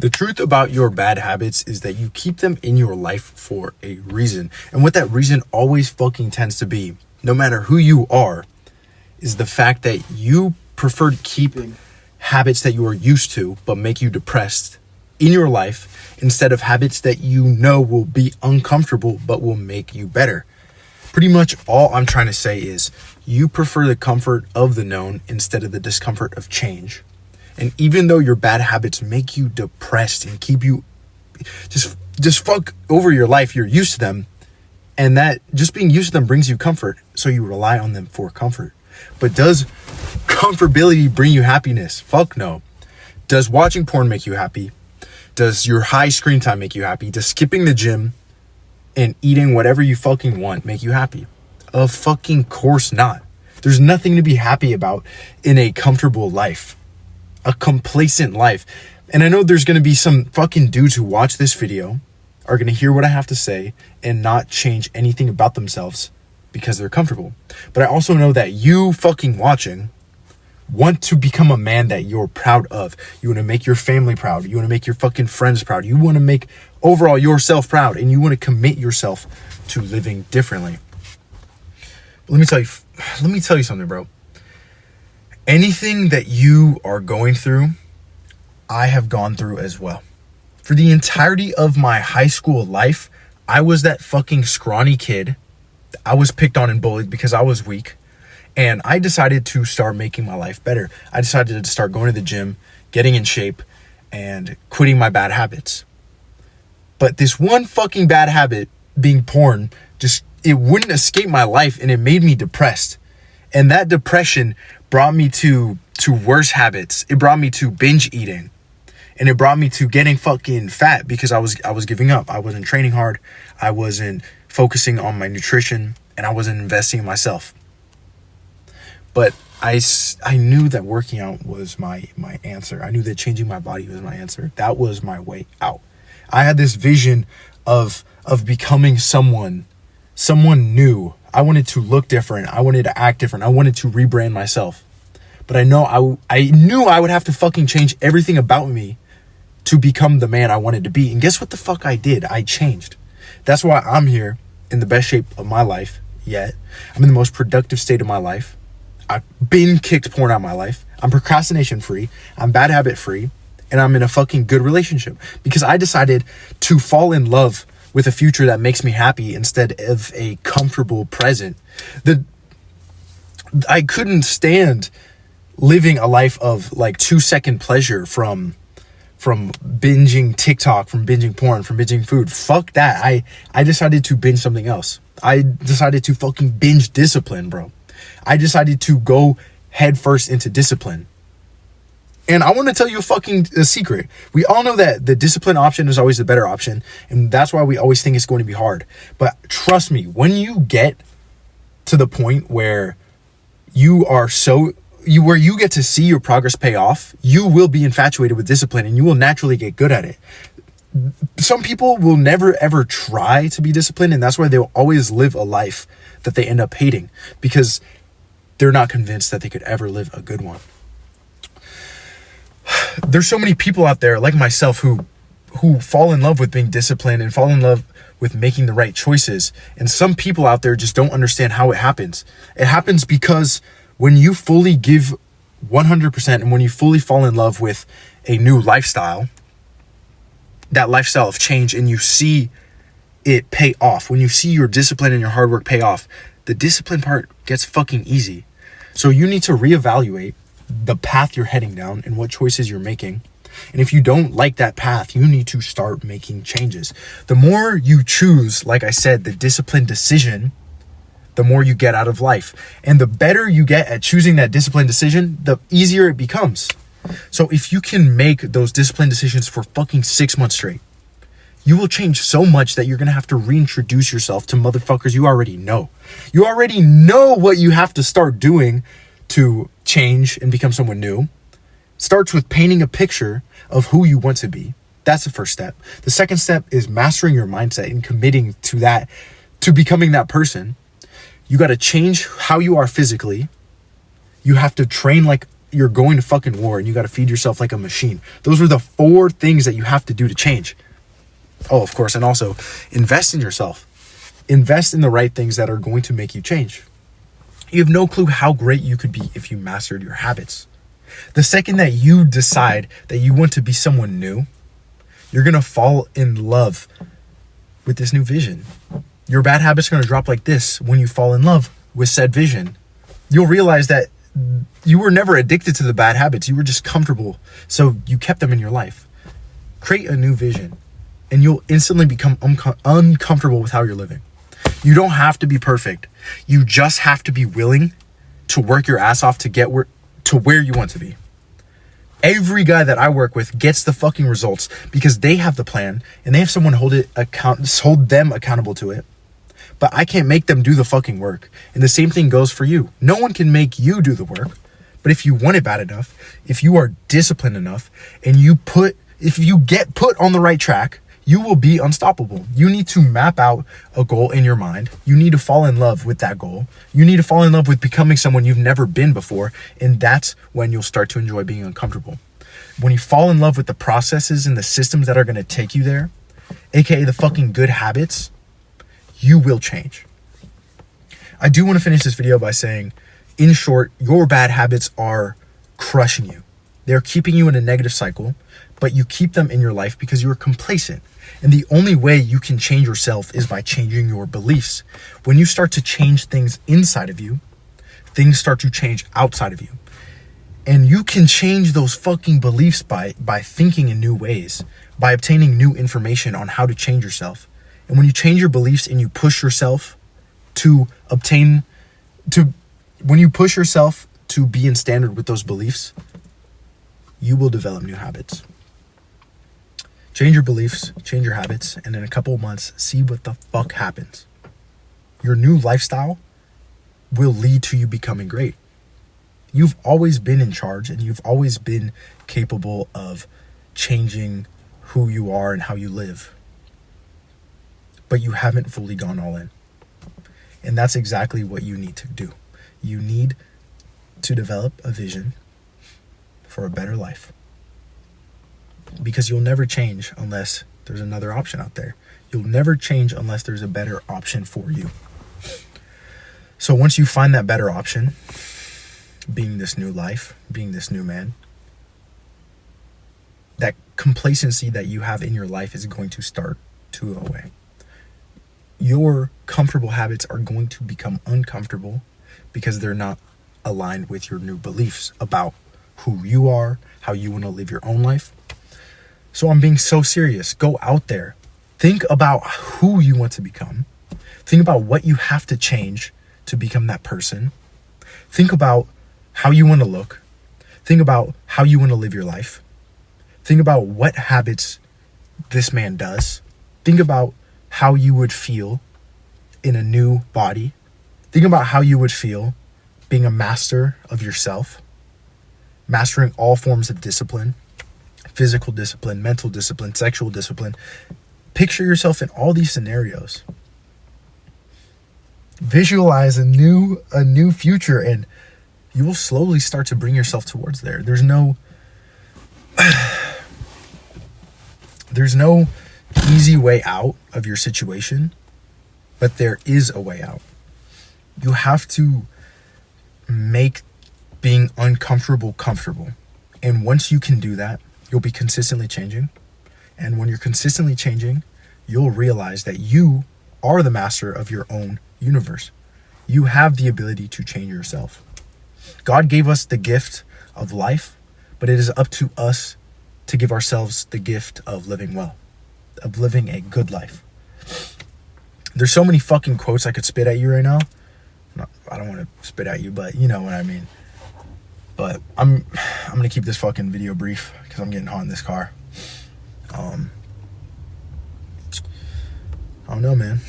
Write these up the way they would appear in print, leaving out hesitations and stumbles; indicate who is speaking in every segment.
Speaker 1: The truth about your bad habits is that you keep them in your life for a reason. And what that reason always fucking tends to be, no matter who you are, is the fact that you prefer to keep habits that you are used to but make you depressed in your life instead of habits that you know will be uncomfortable but will make you better. Pretty much all I'm trying to say is you prefer the comfort of the known instead of the discomfort of change. And even though your bad habits make you depressed and keep you just fuck over your life, you're used to them. And that just being used to them brings you comfort. So you rely on them for comfort. But does comfortability bring you happiness? Fuck no. Does watching porn make you happy? Does your high screen time make you happy? Does skipping the gym and eating whatever you fucking want make you happy? Of fucking course not. There's nothing to be happy about in a comfortable life. A complacent life. And I know there's going to be some fucking dudes who watch this video are going to hear what I have to say and not change anything about themselves because they're comfortable. But I also know that you fucking watching want to become a man that you're proud of. You want to make your family proud. You want to make your fucking friends proud. You want to make overall yourself proud, and you want to commit yourself to living differently. But let me tell you something, bro. Anything that you are going through, I have gone through as well. For the entirety of my high school life, I was that fucking scrawny kid. I was picked on and bullied because I was weak. And I decided to start making my life better. I decided to start going to the gym, getting in shape, and quitting my bad habits. But this one fucking bad habit, being porn, it wouldn't escape my life, and it made me depressed. And that depression brought me to worse habits. It brought me to binge eating. And it brought me to getting fucking fat because I was giving up. I wasn't training hard. I wasn't focusing on my nutrition, and I wasn't investing in myself. But I knew that working out was my answer. I knew that changing my body was my answer. That was my way out. I had this vision of becoming someone new. I wanted to look different. I wanted to act different. I wanted to rebrand myself. But I knew I would have to fucking change everything about me to become the man I wanted to be. And guess what the fuck I did? I changed. That's why I'm here in the best shape of my life yet. I'm in the most productive state of my life. I've been kicked porn out of my life. I'm procrastination free. I'm bad habit free. And I'm in a fucking good relationship because I decided to fall in love with a future that makes me happy instead of a comfortable present. I couldn't stand living a life of like 2-second pleasure from binging TikTok, from binging porn, from binging food. Fuck that. I decided to binge something else. I decided to fucking binge discipline, bro. I decided to go head first into discipline. And I want to tell you a secret. We all know that the discipline option is always the better option. And that's why we always think it's going to be hard. But trust me, when you get to the point where you get to see your progress pay off, you will be infatuated with discipline and you will naturally get good at it. Some people will never ever try to be disciplined, and that's why they'll always live a life that they end up hating because they're not convinced that they could ever live a good one. There's so many people out there like myself who fall in love with being disciplined and fall in love with making the right choices. And some people out there just don't understand how it happens. It happens because when you fully give 100% and when you fully fall in love with a new lifestyle, that lifestyle of change, and you see it pay off, when you see your discipline and your hard work pay off, the discipline part gets fucking easy. So you need to reevaluate the path you're heading down and what choices you're making. And if you don't like that path, you need to start making changes. The more you choose, like I said, the disciplined decision, the more you get out of life. And the better you get at choosing that disciplined decision, the easier it becomes. So if you can make those disciplined decisions for fucking 6 months straight, you will change so much that you're going to have to reintroduce yourself to motherfuckers you already know. You already know what you have to start doing to change and become someone new. Starts with painting a picture of who you want to be. That's the first step. The second step is mastering your mindset and committing to that, to becoming that person. You got to change how you are physically. You have to train like you're going to fucking war and you got to feed yourself like a machine. Those are the 4 things that you have to do to change. Oh, of course. And also invest in yourself. Invest in the right things that are going to make you change. You have no clue how great you could be if you mastered your habits. The second that you decide that you want to be someone new, you're going to fall in love with this new vision. Your bad habits are going to drop like this when you fall in love with said vision. You'll realize that you were never addicted to the bad habits. You were just comfortable. So you kept them in your life. Create a new vision and you'll instantly become uncomfortable with how you're living. You don't have to be perfect. You just have to be willing to work your ass off to get where you want to be. Every guy that I work with gets the fucking results because they have the plan and they have someone hold them accountable to it. But I can't make them do the fucking work. And the same thing goes for you. No one can make you do the work. But if you want it bad enough, if you are disciplined enough, and if you get put on the right track, you will be unstoppable. You need to map out a goal in your mind. You need to fall in love with that goal. You need to fall in love with becoming someone you've never been before. And that's when you'll start to enjoy being uncomfortable. When you fall in love with the processes and the systems that are going to take you there, aka the fucking good habits, you will change. I do want to finish this video by saying, in short, your bad habits are crushing you. They're keeping you in a negative cycle, but you keep them in your life because you're complacent. And the only way you can change yourself is by changing your beliefs. When you start to change things inside of you, things start to change outside of you. And you can change those fucking beliefs by thinking in new ways, by obtaining new information on how to change yourself. And when you change your beliefs and you push yourself when you push yourself to be in standard with those beliefs, you will develop new habits. Change your beliefs, change your habits, and in a couple of months, see what the fuck happens. Your new lifestyle will lead to you becoming great. You've always been in charge and you've always been capable of changing who you are and how you live. But you haven't fully gone all in. And that's exactly what you need to do. You need to develop a vision for a better life. Because you'll never change unless there's another option out there. You'll never change unless there's a better option for you. So once you find that better option, being this new life, being this new man, that complacency that you have in your life is going to start to go away. Your comfortable habits are going to become uncomfortable because they're not aligned with your new beliefs about who you are, how you want to live your own life. So I'm being so serious. Go out there. Think about who you want to become. Think about what you have to change to become that person. Think about how you want to look. Think about how you want to live your life. Think about what habits this man does. Think about how you would feel in a new body. Think about how you would feel being a master of yourself, mastering all forms of discipline, physical discipline, mental discipline, sexual discipline. Picture yourself in all these scenarios. Visualize a new future, and you will slowly start to bring yourself towards there. There's no easy way out of your situation, but there is a way out. You have to make being uncomfortable comfortable. And once you can do that, you'll be consistently changing. And when you're consistently changing, you'll realize that you are the master of your own universe. You have the ability to change yourself. God gave us the gift of life, but it is up to us to give ourselves the gift of living well, of living a good life. There's so many fucking quotes I could spit at you right now. I don't want to spit at you, but you know what I mean. But I'm gonna keep this fucking video brief because I'm getting hot in this car. I don't know, man.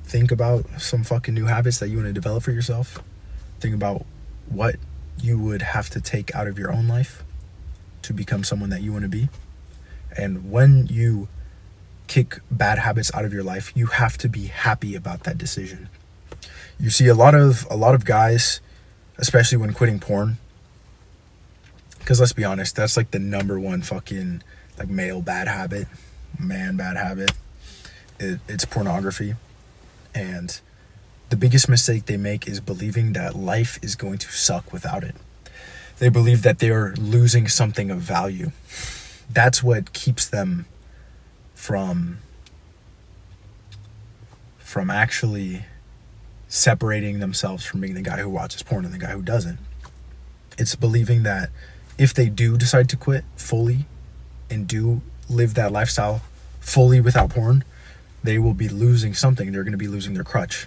Speaker 1: Think about some fucking new habits that you want to develop for yourself. Think about what you would have to take out of your own life to become someone that you want to be. And when you kick bad habits out of your life, you have to be happy about that decision. You see a lot of guys, especially when quitting porn, Because let's be honest, that's like the number one fucking like male bad habit, man bad habit. It's pornography. And the biggest mistake they make is believing that life is going to suck without it. They believe that they're losing something of value. That's what keeps them from actually separating themselves from being the guy who watches porn and the guy who doesn't. It's believing that if they do decide to quit fully and do live that lifestyle fully without porn, they will be losing something. They're going to be losing their crutch.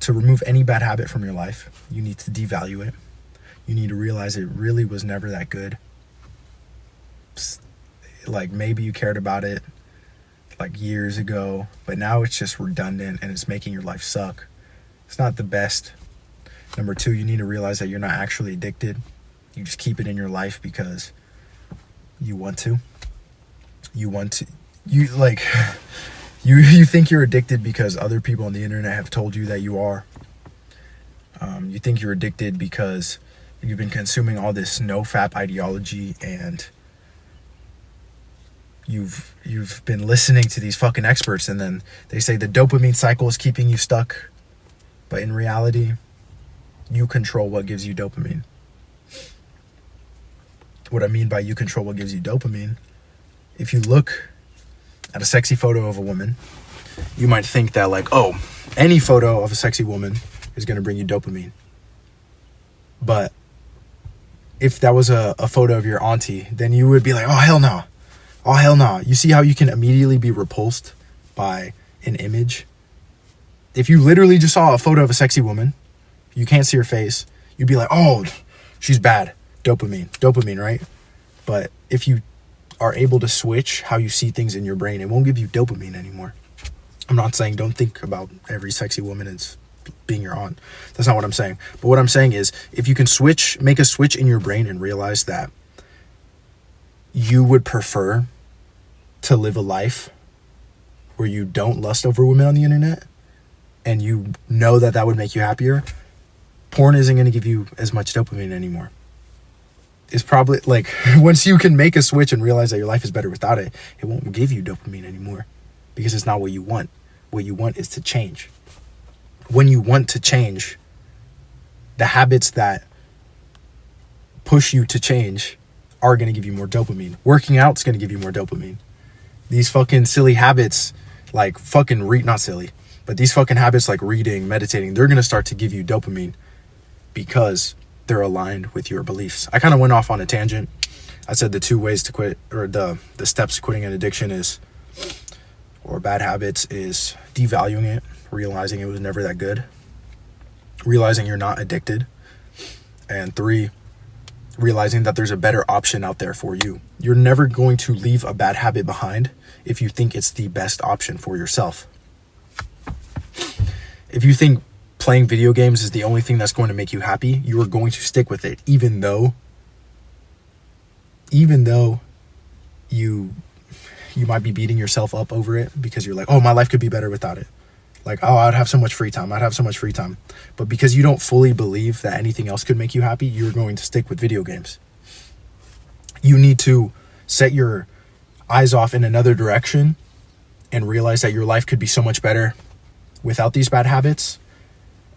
Speaker 1: To remove any bad habit from your life, you need to devalue it. You need to realize it really was never that good. Like maybe you cared about it like years ago, but now it's just redundant and it's making your life suck. It's not the best. Number two, you need to realize that you're not actually addicted. You just keep it in your life because you want to. You think you're addicted because other people on the internet have told you that you are. You think you're addicted because you've been consuming all this no-fap ideology and you've been listening to these fucking experts, and then they say the dopamine cycle is keeping you stuck. But in reality, you control what gives you dopamine. What I mean by you control what gives you dopamine, if you look at a sexy photo of a woman, you might think that like, oh, any photo of a sexy woman is going to bring you dopamine. But if that was a photo of your auntie, then you would be like, oh, hell no. Oh, hell no. You see how you can immediately be repulsed by an image? If you literally just saw a photo of a sexy woman, you can't see her face, you'd be like, oh, she's bad. Dopamine, right? But if you are able to switch how you see things in your brain, it won't give you dopamine anymore. I'm not saying don't think about every sexy woman as being your aunt. That's not what I'm saying. But what I'm saying is if you can make a switch in your brain and realize that you would prefer to live a life where you don't lust over women on the internet, and you know that that would make you happier, porn isn't going to give you as much dopamine anymore. It's probably like once you can make a switch and realize that your life is better without it, it won't give you dopamine anymore because it's not what you want. What you want is to change. When you want to change, the habits that push you to change are going to give you more dopamine. Working out is going to give you more dopamine. These fucking silly habits, like not silly, but these fucking habits like reading, meditating, they're going to start to give you dopamine because they're aligned with your beliefs. I kind of went off on a tangent. I said the 2 ways to quit, or the steps to quitting an addiction or bad habits is devaluing it, realizing it was never that good, realizing you're not addicted, and 3, realizing that there's a better option out there for you. You're never going to leave a bad habit behind if you think it's the best option for yourself. If you think playing video games is the only thing that's going to make you happy, you are going to stick with it, even though you might be beating yourself up over it because you're like, oh, my life could be better without it. Like, oh, I'd have so much free time. But because you don't fully believe that anything else could make you happy, you're going to stick with video games. You need to set your eyes off in another direction and realize that your life could be so much better without these bad habits.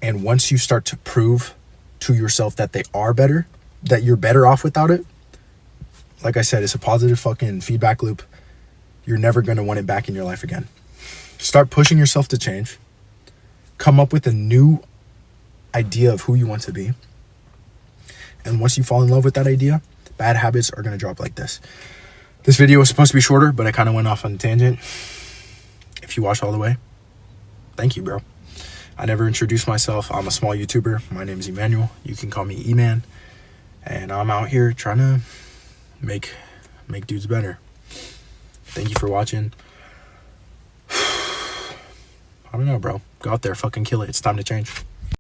Speaker 1: And once you start to prove to yourself that they are better, that you're better off without it, like I said, it's a positive fucking feedback loop. You're never going to want it back in your life again. Start pushing yourself to change. Come up with a new idea of who you want to be. And once you fall in love with that idea, bad habits are going to drop like this. This video was supposed to be shorter, but I kind of went off on a tangent. If you watched all the way, thank you, bro. I never introduced myself. I'm a small YouTuber. My name is Emmanuel. You can call me E-Man. And I'm out here trying to make dudes better. Thank you for watching. I don't know, bro. Go out there, fucking kill it. It's time to change.